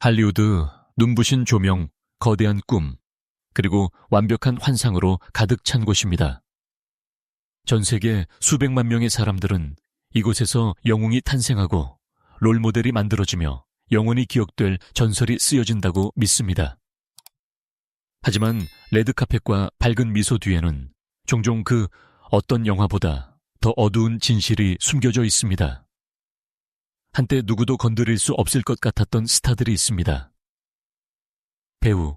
할리우드, 눈부신 조명, 거대한 꿈, 그리고 완벽한 환상으로 가득 찬 곳입니다. 전 세계 수백만 명의 사람들은 이곳에서 영웅이 탄생하고 롤모델이 만들어지며 영원히 기억될 전설이 쓰여진다고 믿습니다. 하지만 레드카펫과 밝은 미소 뒤에는 종종 그 어떤 영화보다 더 어두운 진실이 숨겨져 있습니다. 한때 누구도 건드릴 수 없을 것 같았던 스타들이 있습니다. 배우,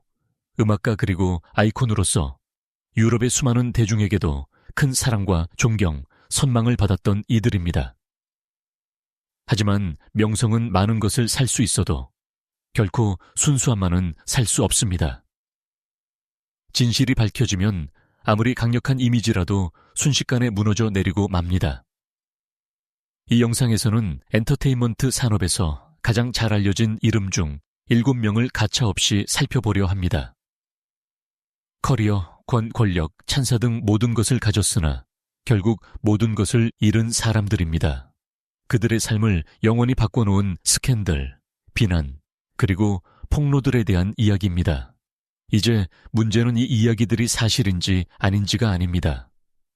음악가 그리고 아이콘으로서 유럽의 수많은 대중에게도 큰 사랑과 존경, 선망을 받았던 이들입니다. 하지만 명성은 많은 것을 살 수 있어도 결코 순수함만은 살 수 없습니다. 진실이 밝혀지면 아무리 강력한 이미지라도 순식간에 무너져 내리고 맙니다. 이 영상에서는 엔터테인먼트 산업에서 가장 잘 알려진 이름 중 7명을 가차없이 살펴보려 합니다. 커리어, 권력, 찬사 등 모든 것을 가졌으나 결국 모든 것을 잃은 사람들입니다. 그들의 삶을 영원히 바꿔놓은 스캔들, 비난, 그리고 폭로들에 대한 이야기입니다. 이제 문제는 이 이야기들이 사실인지 아닌지가 아닙니다.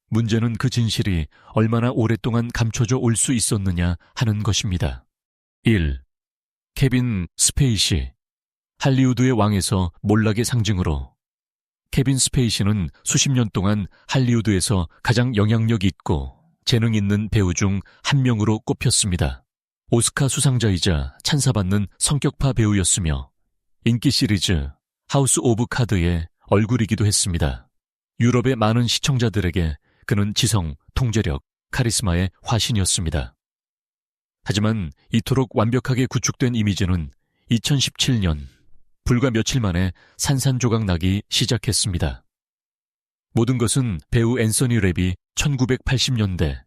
문제는 그 진실이 얼마나 오랫동안 감춰져 올 수 있었느냐 하는 것입니다. 1. 케빈 스페이시, 할리우드의 왕에서 몰락의 상징으로. 케빈 스페이시는 수십 년 동안 할리우드에서 가장 영향력 있고 재능 있는 배우 중 한 명으로 꼽혔습니다. 오스카 수상자이자 찬사받는 성격파 배우였으며 인기 시리즈 하우스 오브 카드의 얼굴이기도 했습니다. 유럽의 많은 시청자들에게 그는 지성, 통제력, 카리스마의 화신이었습니다. 하지만 이토록 완벽하게 구축된 이미지는 2017년 불과 며칠 만에 산산조각 나기 시작했습니다. 모든 것은 배우 앤서니 랩이 1980년대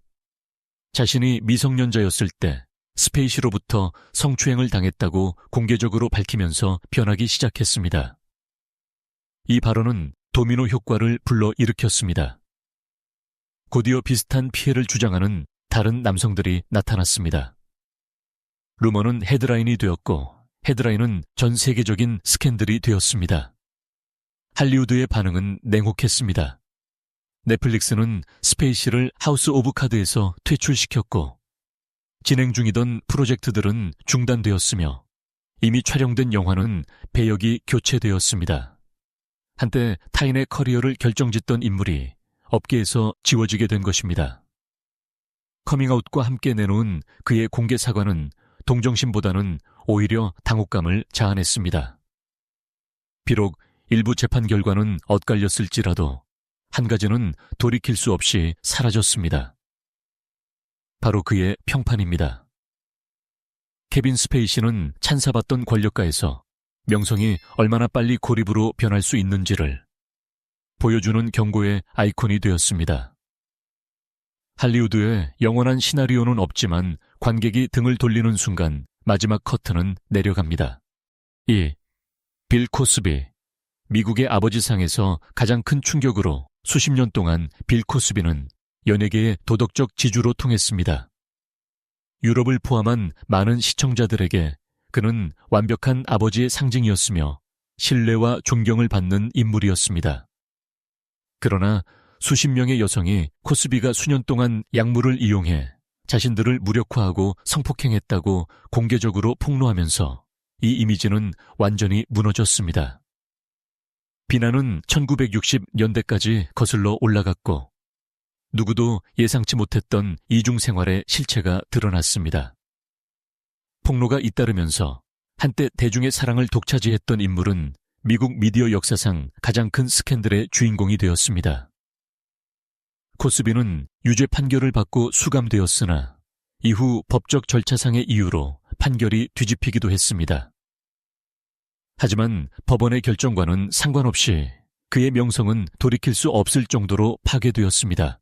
자신이 미성년자였을 때 스페이시로부터 성추행을 당했다고 공개적으로 밝히면서 변하기 시작했습니다. 이 발언은 도미노 효과를 불러일으켰습니다. 곧이어 비슷한 피해를 주장하는 다른 남성들이 나타났습니다. 루머는 헤드라인이 되었고 헤드라인은 전 세계적인 스캔들이 되었습니다. 할리우드의 반응은 냉혹했습니다. 넷플릭스는 스페이시를 하우스 오브 카드에서 퇴출시켰고 진행 중이던 프로젝트들은 중단되었으며 이미 촬영된 영화는 배역이 교체되었습니다. 한때 타인의 커리어를 결정짓던 인물이 업계에서 지워지게 된 것입니다. 커밍아웃과 함께 내놓은 그의 공개 사과는 동정심보다는 오히려 당혹감을 자아냈습니다. 비록 일부 재판 결과는 엇갈렸을지라도 한 가지는 돌이킬 수 없이 사라졌습니다. 바로 그의 평판입니다. 케빈 스페이시는 찬사받던 권력가에서 명성이 얼마나 빨리 고립으로 변할 수 있는지를 보여주는 경고의 아이콘이 되었습니다. 할리우드에 영원한 시나리오는 없지만 관객이 등을 돌리는 순간 마지막 커튼은 내려갑니다. 2. 빌 코스비. 미국의 아버지상에서 가장 큰 충격으로 수십 년 동안 빌 코스비는 연예계의 도덕적 지주로 통했습니다. 유럽을 포함한 많은 시청자들에게 그는 완벽한 아버지의 상징이었으며 신뢰와 존경을 받는 인물이었습니다. 그러나 수십 명의 여성이 코스비가 수년 동안 약물을 이용해 자신들을 무력화하고 성폭행했다고 공개적으로 폭로하면서 이 이미지는 완전히 무너졌습니다. 비난은 1960년대까지 거슬러 올라갔고 누구도 예상치 못했던 이중생활의 실체가 드러났습니다. 폭로가 잇따르면서 한때 대중의 사랑을 독차지했던 인물은 미국 미디어 역사상 가장 큰 스캔들의 주인공이 되었습니다. 코스비는 유죄 판결을 받고 수감되었으나 이후 법적 절차상의 이유로 판결이 뒤집히기도 했습니다. 하지만 법원의 결정과는 상관없이 그의 명성은 돌이킬 수 없을 정도로 파괴되었습니다.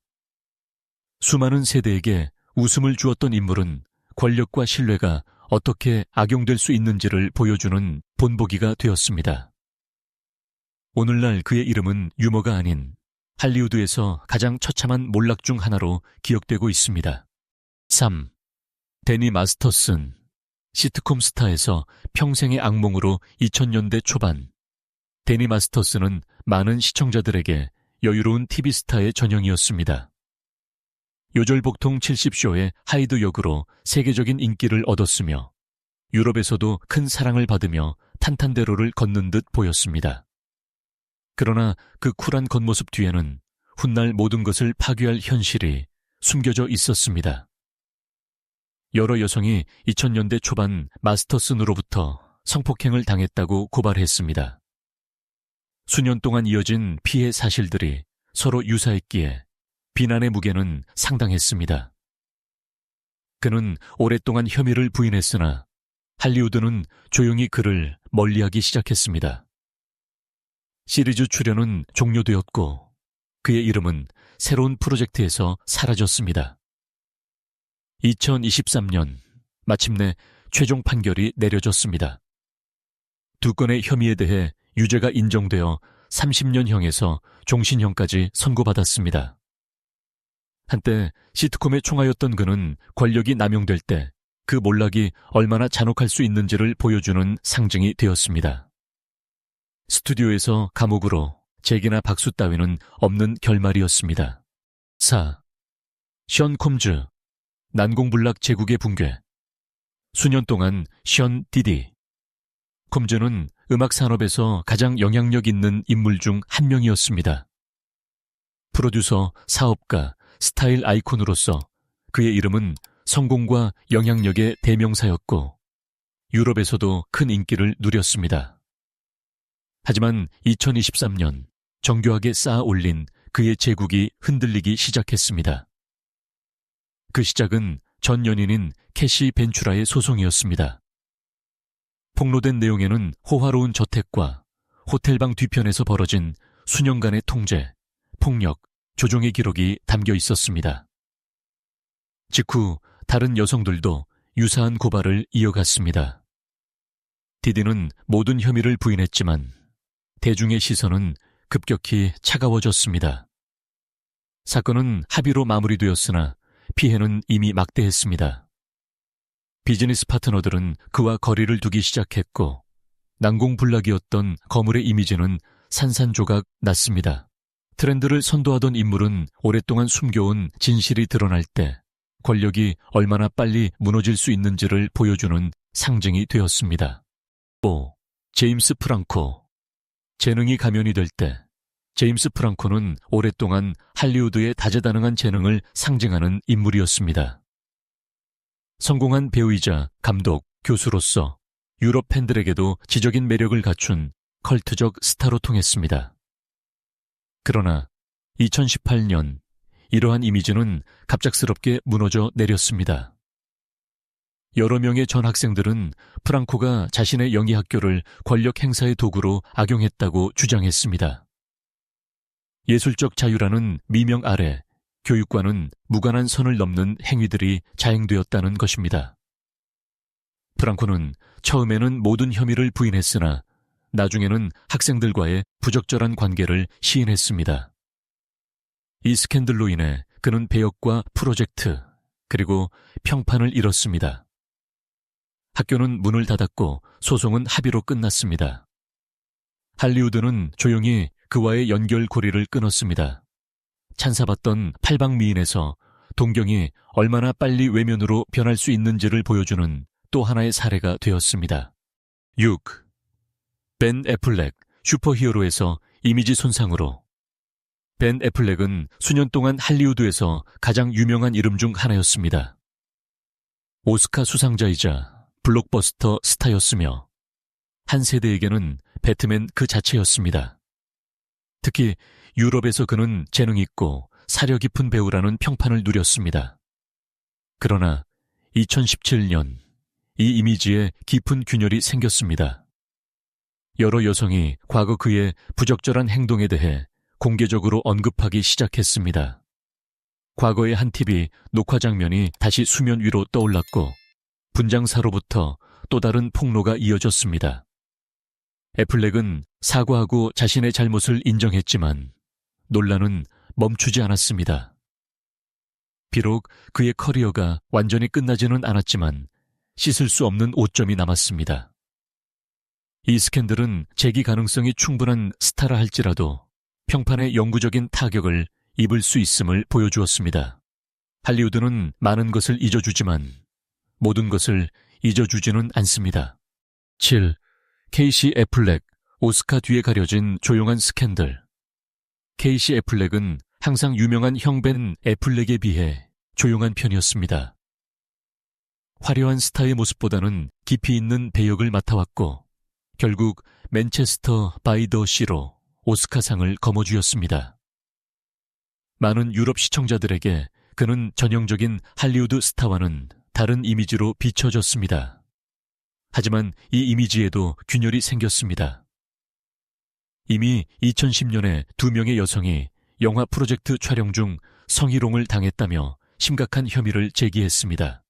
수많은 세대에게 웃음을 주었던 인물은 권력과 신뢰가 어떻게 악용될 수 있는지를 보여주는 본보기가 되었습니다. 오늘날 그의 이름은 유머가 아닌 할리우드에서 가장 처참한 몰락 중 하나로 기억되고 있습니다. 3. 데니 마스터슨. 시트콤 스타에서 평생의 악몽으로 2000년대 초반, 데니 마스터스는 많은 시청자들에게 여유로운 TV 스타의 전형이었습니다. 요절복통 70쇼의 하이드 역으로 세계적인 인기를 얻었으며 유럽에서도 큰 사랑을 받으며 탄탄대로를 걷는 듯 보였습니다. 그러나 그 쿨한 겉모습 뒤에는 훗날 모든 것을 파괴할 현실이 숨겨져 있었습니다. 여러 여성이 2000년대 초반 마스터슨으로부터 성폭행을 당했다고 고발했습니다. 수년 동안 이어진 피해 사실들이 서로 유사했기에 비난의 무게는 상당했습니다. 그는 오랫동안 혐의를 부인했으나 할리우드는 조용히 그를 멀리하기 시작했습니다. 시리즈 출연은 종료되었고 그의 이름은 새로운 프로젝트에서 사라졌습니다. 2023년 마침내 최종 판결이 내려졌습니다. 두 건의 혐의에 대해 유죄가 인정되어 30년형에서 종신형까지 선고받았습니다. 한때 시트콤의 총아였던 그는 권력이 남용될 때 그 몰락이 얼마나 잔혹할 수 있는지를 보여주는 상징이 되었습니다. 스튜디오에서 감옥으로 제기나 박수 따위는 없는 결말이었습니다. 4. 션 콤즈, 난공불락 제국의 붕괴. 수년 동안 션 디디. 콤즈는 음악 산업에서 가장 영향력 있는 인물 중 한 명이었습니다. 프로듀서, 사업가, 스타일 아이콘으로서 그의 이름은 성공과 영향력의 대명사였고 유럽에서도 큰 인기를 누렸습니다. 하지만 2023년 정교하게 쌓아 올린 그의 제국이 흔들리기 시작했습니다. 그 시작은 전 연인인 캐시 벤츄라의 소송이었습니다. 폭로된 내용에는 호화로운 저택과 호텔방 뒤편에서 벌어진 수년간의 통제, 폭력, 조종의 기록이 담겨 있었습니다. 직후 다른 여성들도 유사한 고발을 이어갔습니다. 디디는 모든 혐의를 부인했지만 대중의 시선은 급격히 차가워졌습니다. 사건은 합의로 마무리되었으나 피해는 이미 막대했습니다. 비즈니스 파트너들은 그와 거리를 두기 시작했고 난공불락이었던 거물의 이미지는 산산조각 났습니다. 트렌드를 선도하던 인물은 오랫동안 숨겨온 진실이 드러날 때 권력이 얼마나 빨리 무너질 수 있는지를 보여주는 상징이 되었습니다. 5. 제임스 프랑코. 재능이 가면이 될 때 제임스 프랑코는 오랫동안 할리우드의 다재다능한 재능을 상징하는 인물이었습니다. 성공한 배우이자 감독, 교수로서 유럽 팬들에게도 지적인 매력을 갖춘 컬트적 스타로 통했습니다. 그러나 2018년 이러한 이미지는 갑작스럽게 무너져 내렸습니다. 여러 명의 전 학생들은 프랑코가 자신의 영희 학교를 권력 행사의 도구로 악용했다고 주장했습니다. 예술적 자유라는 미명 아래 교육과는 무관한 선을 넘는 행위들이 자행되었다는 것입니다. 프랑코는 처음에는 모든 혐의를 부인했으나 나중에는 학생들과의 부적절한 관계를 시인했습니다. 이 스캔들로 인해 그는 배역과 프로젝트, 그리고 평판을 잃었습니다. 학교는 문을 닫았고 소송은 합의로 끝났습니다. 할리우드는 조용히 그와의 연결고리를 끊었습니다. 찬사받던 팔방미인에서 동경이 얼마나 빨리 외면으로 변할 수 있는지를 보여주는 또 하나의 사례가 되었습니다. 6. 벤 애플렉, 슈퍼히어로에서 이미지 손상으로. 벤 애플렉은 수년 동안 할리우드에서 가장 유명한 이름 중 하나였습니다. 오스카 수상자이자 블록버스터 스타였으며 한 세대에게는 배트맨 그 자체였습니다. 특히 유럽에서 그는 재능 있고 사려 깊은 배우라는 평판을 누렸습니다. 그러나 2017년 이 이미지에 깊은 균열이 생겼습니다. 여러 여성이 과거 그의 부적절한 행동에 대해 공개적으로 언급하기 시작했습니다. 과거의 한 TV 녹화 장면이 다시 수면 위로 떠올랐고 분장사로부터 또 다른 폭로가 이어졌습니다. 애플렉은 사과하고 자신의 잘못을 인정했지만 논란은 멈추지 않았습니다. 비록 그의 커리어가 완전히 끝나지는 않았지만 씻을 수 없는 오점이 남았습니다. 이 스캔들은 재기 가능성이 충분한 스타라 할지라도 평판의 영구적인 타격을 입을 수 있음을 보여주었습니다. 할리우드는 많은 것을 잊어주지만 모든 것을 잊어주지는 않습니다. 7. 케이시 애플렉, 오스카 뒤에 가려진 조용한 스캔들. 케이시 애플렉은 항상 유명한 형 벤 애플렉에 비해 조용한 편이었습니다. 화려한 스타의 모습보다는 깊이 있는 배역을 맡아왔고 결국 맨체스터 바이 더 시로 오스카상을 거머쥐었습니다. 많은 유럽 시청자들에게 그는 전형적인 할리우드 스타와는 다른 이미지로 비춰졌습니다. 하지만 이 이미지에도 균열이 생겼습니다. 이미 2010년에 2명의 여성이 영화 프로젝트 촬영 중 성희롱을 당했다며 심각한 혐의를 제기했습니다.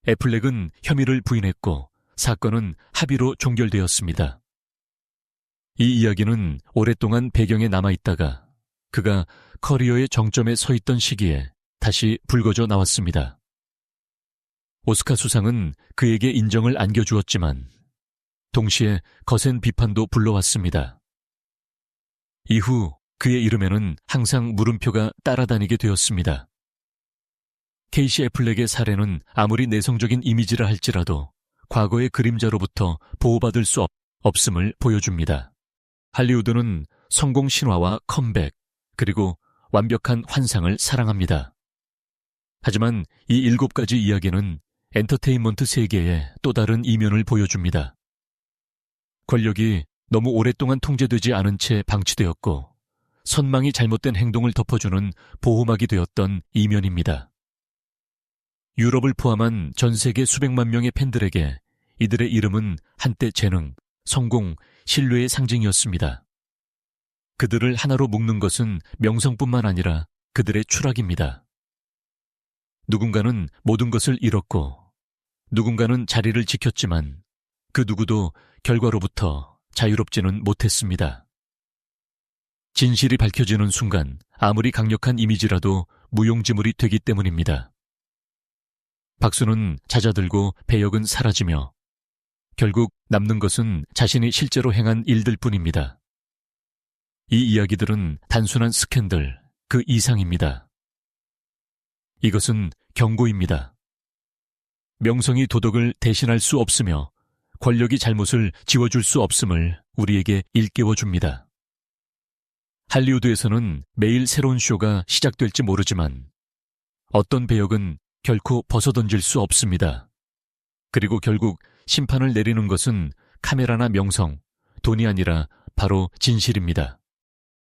애플렉은 혐의를 부인했고 사건은 합의로 종결되었습니다. 이 이야기는 오랫동안 배경에 남아있다가 그가 커리어의 정점에 서 있던 시기에 다시 불거져 나왔습니다. 오스카 수상은 그에게 인정을 안겨주었지만 동시에 거센 비판도 불러왔습니다. 이후 그의 이름에는 항상 물음표가 따라다니게 되었습니다. 케이시 애플렉의 사례는 아무리 내성적인 이미지라 할지라도 과거의 그림자로부터 보호받을 수 없음을 보여줍니다. 할리우드는 성공 신화와 컴백, 그리고 완벽한 환상을 사랑합니다. 하지만 이 7가지 이야기는 엔터테인먼트 세계의 또 다른 이면을 보여줍니다. 권력이 너무 오랫동안 통제되지 않은 채 방치되었고 선망이 잘못된 행동을 덮어주는 보호막이 되었던 이면입니다. 유럽을 포함한 전 세계 수백만 명의 팬들에게 이들의 이름은 한때 재능, 성공, 신뢰의 상징이었습니다. 그들을 하나로 묶는 것은 명성뿐만 아니라 그들의 추락입니다. 누군가는 모든 것을 잃었고 누군가는 자리를 지켰지만 그 누구도 결과로부터 자유롭지는 못했습니다. 진실이 밝혀지는 순간 아무리 강력한 이미지라도 무용지물이 되기 때문입니다. 박수는 잦아들고 배역은 사라지며 결국 남는 것은 자신이 실제로 행한 일들 뿐입니다. 이 이야기들은 단순한 스캔들, 그 이상입니다. 이것은 경고입니다. 명성이 도덕을 대신할 수 없으며 권력이 잘못을 지워줄 수 없음을 우리에게 일깨워줍니다. 할리우드에서는 매일 새로운 쇼가 시작될지 모르지만 어떤 배역은 결코 벗어던질 수 없습니다. 그리고 결국 심판을 내리는 것은 카메라나 명성, 돈이 아니라 바로 진실입니다.